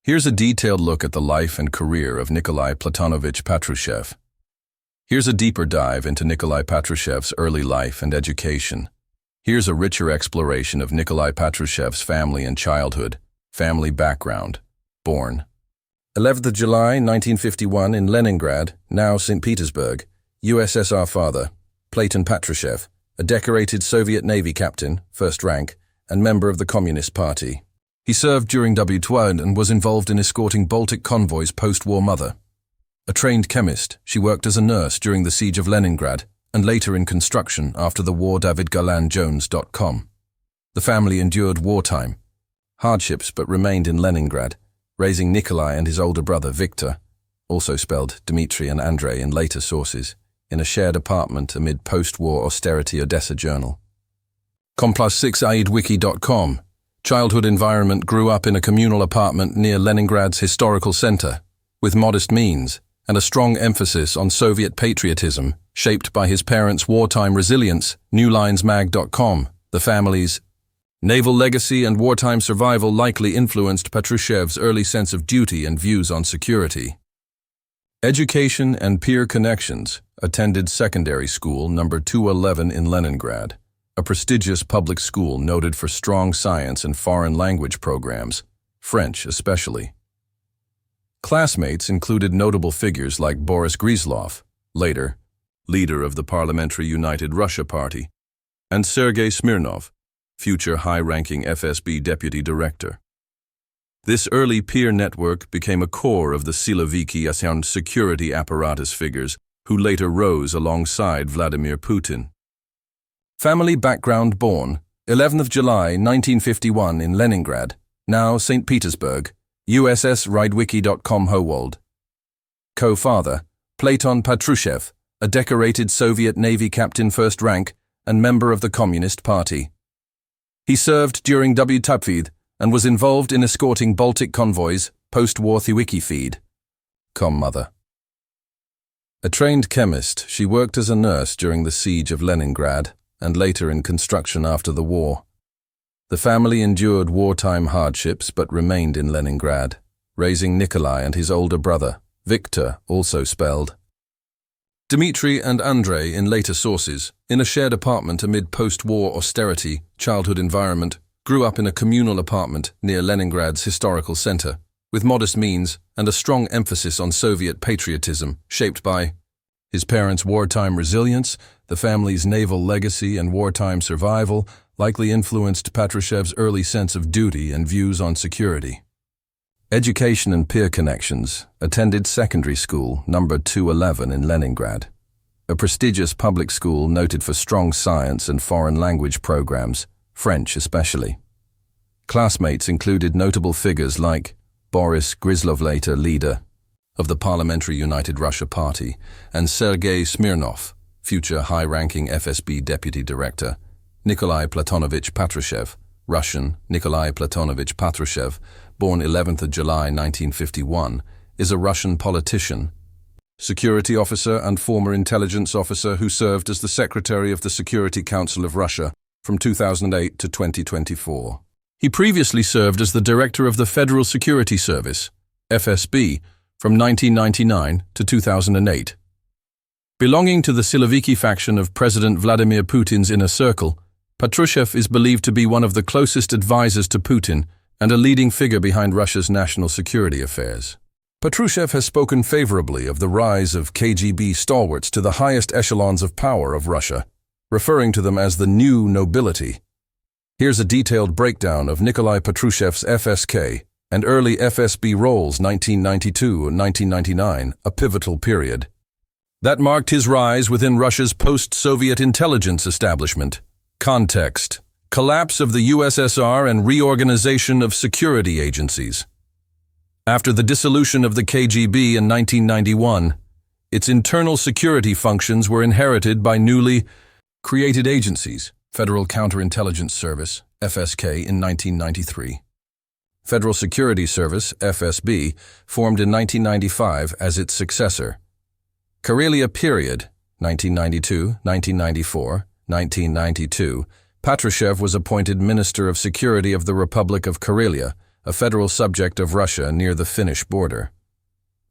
Here's a detailed look at the life and career of Nikolai Patrushev. Here's a deeper dive into Nikolai Patrushev's early life and education. Here's a richer exploration of Nikolai Patrushev's family and childhood. Family background. Born 11th of July 1951 in Leningrad, now St. Petersburg, USSR. Father, Platon Patrushev, a decorated Soviet Navy captain, first rank, and member of the Communist Party. He served during W2 and was involved in escorting Baltic convoys post-war. Mother, a trained chemist, she worked as a nurse during the siege of Leningrad and later in construction after the war. DavidGalanJones.com. The family endured wartime hardships but remained in Leningrad, raising Nikolai and his older brother Viktor, also spelled Dmitry and Andrei in later sources, in a shared apartment amid post-war austerity. Odessa Journal. Com+6aidwiki.com. Childhood environment: grew up in a communal apartment near Leningrad's historical center, with modest means and a strong emphasis on Soviet patriotism, shaped by his parents' wartime resilience. NewLinesMag.com. The family's naval legacy and wartime survival likely influenced Patrushev's early sense of duty and views on security. Education and peer connections. Attended secondary school number 211 in Leningrad, a prestigious public school noted for strong science and foreign language programs, French especially. Classmates included notable figures like Boris Gryzlov, later leader of the Parliamentary United Russia Party, and Sergei Smirnov, future high-ranking FSB deputy director. This early peer network became a core of the Siloviki security apparatus figures who later rose alongside Vladimir Putin. Family background: born 11th of July 1951 in Leningrad, now St. Petersburg, USSRideWiki.com. Howold. Co-father, Platon Patrushev, a decorated Soviet Navy captain, first rank, and member of the Communist Party. He served during W2 and was involved in escorting Baltic convoys, post-war. Wiki feed. Mother, a trained chemist, she worked as a nurse during the siege of Leningrad and later in construction after the war. The family endured wartime hardships but remained in Leningrad, raising Nikolai and his older brother, Viktor, also spelled Dmitry and Andrei in later sources, in a shared apartment amid post-war austerity. Childhood environment: grew up in a communal apartment near Leningrad's historical center, with modest means and a strong emphasis on Soviet patriotism, shaped by his parents' wartime resilience. The family's naval legacy and wartime survival likely influenced Patrushev's early sense of duty and views on security. Education and peer connections. Attended secondary school number 211 in Leningrad, a prestigious public school noted for strong science and foreign language programs, French especially. Classmates included notable figures like Boris Gryzlov, later leader of the Parliamentary United Russia Party, and Sergei Smirnov, future high-ranking FSB deputy director. Nikolai Platonovich Patrushev, Russian Nikolai Platonovich Patrushev, born 11th of July 1951, is a Russian politician, security officer and former intelligence officer who served as the Secretary of the Security Council of Russia from 2008 to 2024. He previously served as the Director of the Federal Security Service, FSB, from 1999 to 2008. Belonging to the Siloviki faction of President Vladimir Putin's inner circle, Patrushev is believed to be one of the closest advisors to Putin and a leading figure behind Russia's national security affairs. Patrushev has spoken favorably of the rise of KGB stalwarts to the highest echelons of power of Russia, referring to them as the new nobility. Here's a detailed breakdown of Nikolai Patrushev's FSK and early FSB roles. 1992 and 1999, a pivotal period that marked his rise within Russia's post-Soviet intelligence establishment. Context: collapse of the USSR and reorganization of security agencies. After the dissolution of the KGB in 1991, its internal security functions were inherited by newly created agencies: Federal Counterintelligence Service, FSK, in 1993. Federal Security Service, FSB, formed in 1995 as its successor. Karelia period, 1992, 1994, 1992, Patrushev was appointed Minister of Security of the Republic of Karelia, a federal subject of Russia near the Finnish border.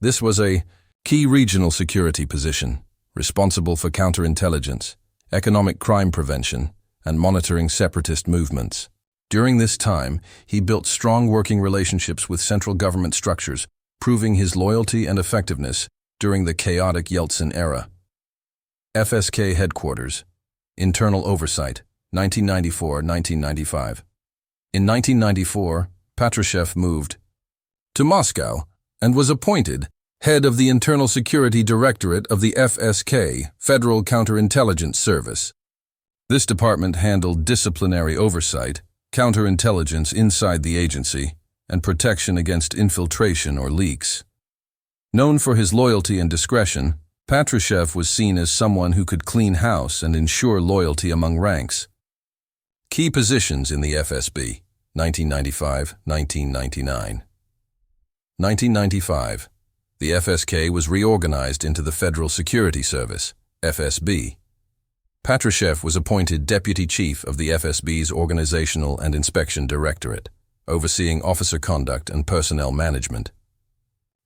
This was a key regional security position, responsible for counterintelligence, economic crime prevention, and monitoring separatist movements. During this time, he built strong working relationships with central government structures, proving his loyalty and effectiveness during the chaotic Yeltsin era. FSK Headquarters, Internal Oversight, 1994-1995. In 1994, Patrushev moved to Moscow and was appointed head of the Internal Security Directorate of the FSK, Federal Counterintelligence Service. This department handled disciplinary oversight, counterintelligence inside the agency, and protection against infiltration or leaks. Known for his loyalty and discretion, Patrushev was seen as someone who could clean house and ensure loyalty among ranks. Key positions in the FSB, 1995-1999. 1995. The FSK was reorganized into the Federal Security Service, FSB. Patrushev was appointed Deputy Chief of the FSB's Organizational and Inspection Directorate, overseeing officer conduct and personnel management.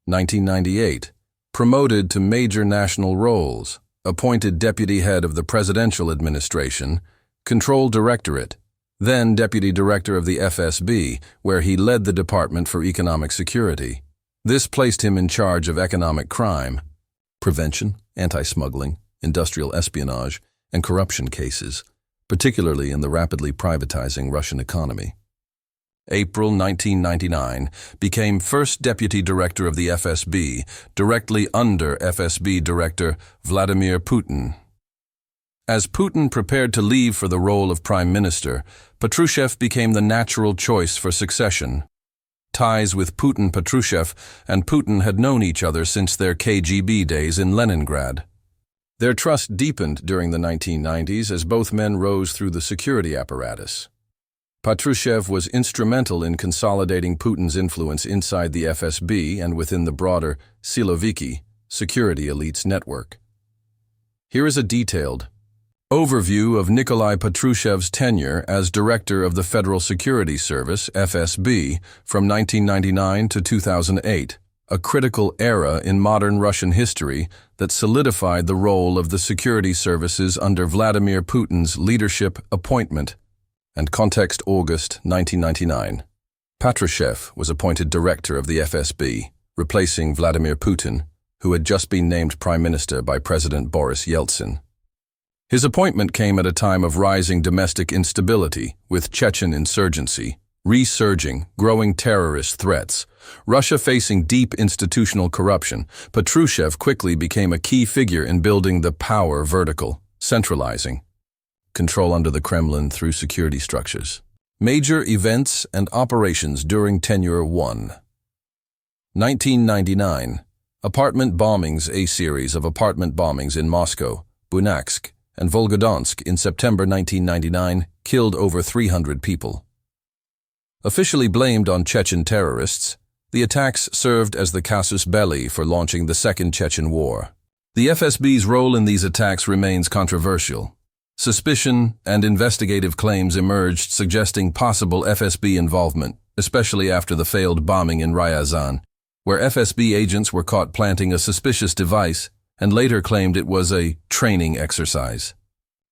1998. Promoted to major national roles, appointed Deputy Head of the Presidential Administration, Control Directorate, then Deputy Director of the FSB, where he led the Department for Economic Security. This placed him in charge of economic crime, prevention, anti-smuggling, industrial espionage, and corruption cases, particularly in the rapidly privatizing Russian economy. April 1999, became first Deputy Director of the FSB, directly under FSB Director Vladimir Putin. As Putin prepared to leave for the role of Prime Minister, Patrushev became the natural choice for succession. Ties with Patrushev and Putin had known each other since their KGB days in Leningrad. Their trust deepened during the 1990s as both men rose through the security apparatus. Patrushev was instrumental in consolidating Putin's influence inside the FSB and within the broader Siloviki, security elites network. Here is a detailed overview of Nikolai Patrushev's tenure as Director of the Federal Security Service, FSB, from 1999 to 2008, a critical era in modern Russian history that solidified the role of the security services under Vladimir Putin's leadership appointment. And context: August 1999. Patrushev was appointed Director of the FSB, replacing Vladimir Putin, who had just been named Prime Minister by President Boris Yeltsin. His appointment came at a time of rising domestic instability, with Chechen insurgency, resurging, growing terrorist threats, Russia facing deep institutional corruption. Patrushev quickly became a key figure in building the power vertical, centralizing control under the Kremlin through security structures. Major events and operations during Tenure 1. 1999. Apartment bombings. A series of apartment bombings in Moscow, Bunyansk, and Volgodonsk in September 1999 killed over 300 people. Officially blamed on Chechen terrorists, the attacks served as the casus belli for launching the Second Chechen War. The FSB's role in these attacks remains controversial. Suspicion and investigative claims emerged suggesting possible FSB involvement, especially after the failed bombing in Ryazan, where FSB agents were caught planting a suspicious device and later claimed it was a training exercise.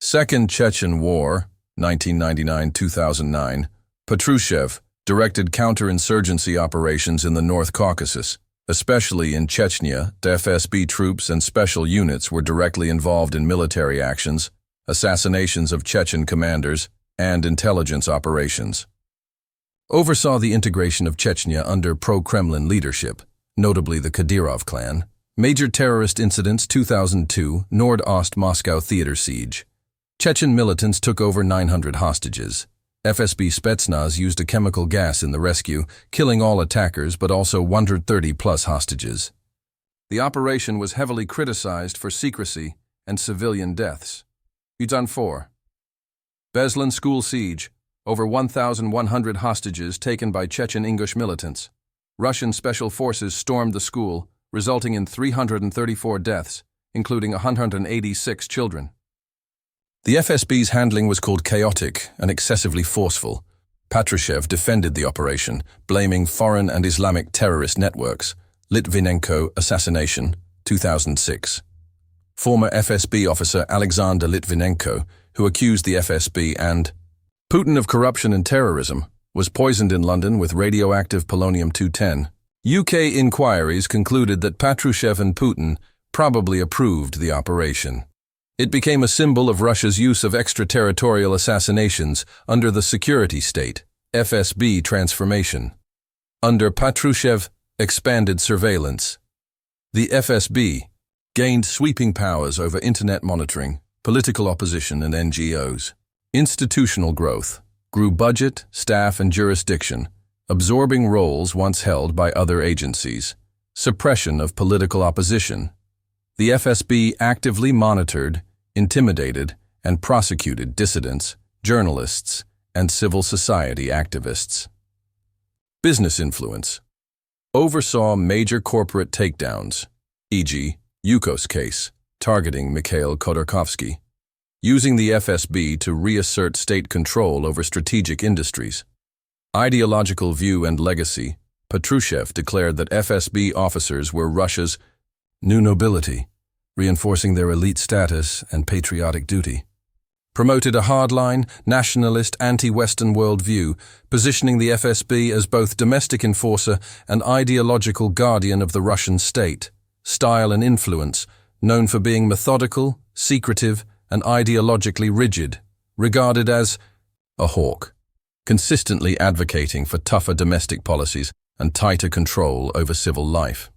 Second Chechen War, 1999-2009, Patrushev directed counterinsurgency operations in the North Caucasus, especially in Chechnya. The FSB troops and special units were directly involved in military actions, assassinations of Chechen commanders, and intelligence operations. Oversaw the integration of Chechnya under pro-Kremlin leadership, notably the Kadyrov clan. Major terrorist incidents: 2002 Nord-Ost Moscow theater siege. Chechen militants took over 900 hostages. FSB Spetsnaz used a chemical gas in the rescue, killing all attackers but also 130+ hostages. The operation was heavily criticized for secrecy and civilian deaths. Yudzhan 4. Beslan school siege. Over 1,100 hostages taken by Chechen Ingush militants. Russian special forces stormed the school, resulting in 334 deaths, including 186 children. The FSB's handling was called chaotic and excessively forceful. Patrushev defended the operation, blaming foreign and Islamic terrorist networks. Litvinenko assassination, 2006. Former FSB officer Alexander Litvinenko, who accused the FSB and Putin of corruption and terrorism, was poisoned in London with radioactive polonium-210. UK inquiries concluded that Patrushev and Putin probably approved the operation. It became a symbol of Russia's use of extraterritorial assassinations under the security state, FSB transformation. Under Patrushev, expanded surveillance. The FSB gained sweeping powers over internet monitoring, political opposition, and NGOs. Institutional growth grew budget, staff, and jurisdiction, absorbing roles once held by other agencies. Suppression of political opposition. The FSB actively monitored, intimidated, and prosecuted dissidents, journalists, and civil society activists. Business influence. Oversaw major corporate takedowns, e.g., Yukos case, targeting Mikhail Khodorkovsky, using the FSB to reassert state control over strategic industries. Ideological view and legacy. Patrushev declared that FSB officers were Russia's new nobility, reinforcing their elite status and patriotic duty. Promoted a hardline, nationalist, anti-Western worldview, positioning the FSB as both domestic enforcer and ideological guardian of the Russian state. Style and influence, known for being methodical, secretive, and ideologically rigid, regarded as a hawk, consistently advocating for tougher domestic policies and tighter control over civil life.